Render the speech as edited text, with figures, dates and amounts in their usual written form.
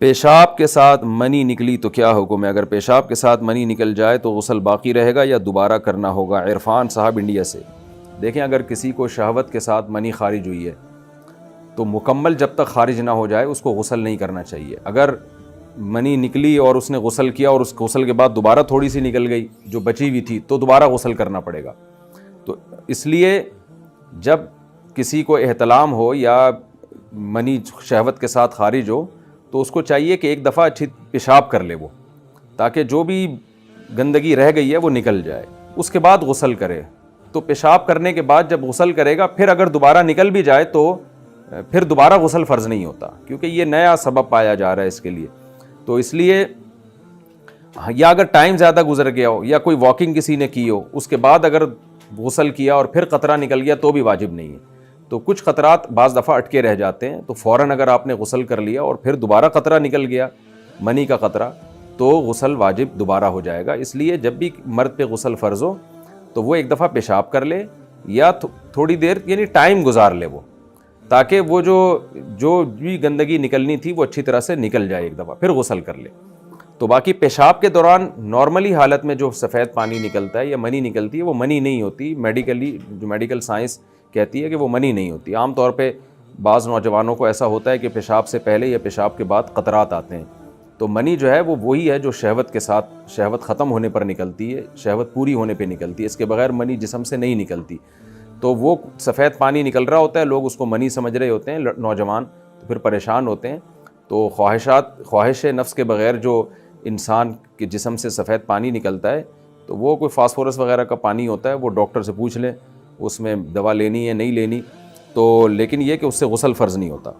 پیشاب کے ساتھ منی نکلی تو کیا حکم ہے؟ اگر پیشاب کے ساتھ منی نکل جائے تو غسل باقی رہے گا یا دوبارہ کرنا ہوگا؟ عرفان صاحب انڈیا سے۔ دیکھیں، اگر کسی کو شہوت کے ساتھ منی خارج ہوئی ہے تو مکمل جب تک خارج نہ ہو جائے اس کو غسل نہیں کرنا چاہیے۔ اگر منی نکلی اور اس نے غسل کیا اور اس غسل کے بعد دوبارہ تھوڑی سی نکل گئی جو بچی ہوئی تھی تو دوبارہ غسل کرنا پڑے گا۔ تو اس لیے جب کسی کو احتلام ہو یا منی شہوت کے ساتھ خارج ہو تو اس کو چاہیے کہ ایک دفعہ اچھی پیشاب کر لے وہ، تاکہ جو بھی گندگی رہ گئی ہے وہ نکل جائے، اس کے بعد غسل کرے۔ تو پیشاب کرنے کے بعد جب غسل کرے گا پھر اگر دوبارہ نکل بھی جائے تو پھر دوبارہ غسل فرض نہیں ہوتا، کیونکہ یہ نیا سبب پایا جا رہا ہے اس کے لیے۔ تو اس لیے یا اگر ٹائم زیادہ گزر گیا ہو یا کوئی واکنگ کسی نے کی ہو، اس کے بعد اگر غسل کیا اور پھر قطرہ نکل گیا تو بھی واجب نہیں ہے۔ تو کچھ قطرات بعض دفعہ اٹکے رہ جاتے ہیں، تو فوراً اگر آپ نے غسل کر لیا اور پھر دوبارہ قطرہ نکل گیا منی کا قطرہ تو غسل واجب دوبارہ ہو جائے گا۔ اس لیے جب بھی مرد پہ غسل فرض ہو تو وہ ایک دفعہ پیشاب کر لے یا تھوڑی دیر یعنی ٹائم گزار لے وہ، تاکہ وہ جو بھی گندگی نکلنی تھی وہ اچھی طرح سے نکل جائے، ایک دفعہ پھر غسل کر لے۔ تو باقی پیشاب کے دوران نارملی حالت میں جو سفید پانی نکلتا ہے یا منی نکلتی ہے وہ منی نہیں ہوتی، میڈیکل سائنس کہتی ہے کہ وہ منی نہیں ہوتی۔ عام طور پہ بعض نوجوانوں کو ایسا ہوتا ہے کہ پیشاب سے پہلے یا پیشاب کے بعد قطرات آتے ہیں، تو منی جو ہے وہ وہی ہے جو شہوت کے ساتھ، شہوت ختم ہونے پر نکلتی ہے، شہوت پوری ہونے پہ نکلتی ہے، اس کے بغیر منی جسم سے نہیں نکلتی۔ تو وہ سفید پانی نکل رہا ہوتا ہے، لوگ اس کو منی سمجھ رہے ہوتے ہیں نوجوان، تو پھر پریشان ہوتے ہیں۔ تو خواہش نفس کے بغیر جو انسان کے جسم سے سفید پانی نکلتا ہے تو وہ کوئی فاسفورس وغیرہ کا پانی ہوتا ہے، وہ ڈاکٹر سے پوچھ لیں اس میں دوا لینی ہے نہیں لینی، تو لیکن یہ کہ اس سے غسل فرض نہیں ہوتا۔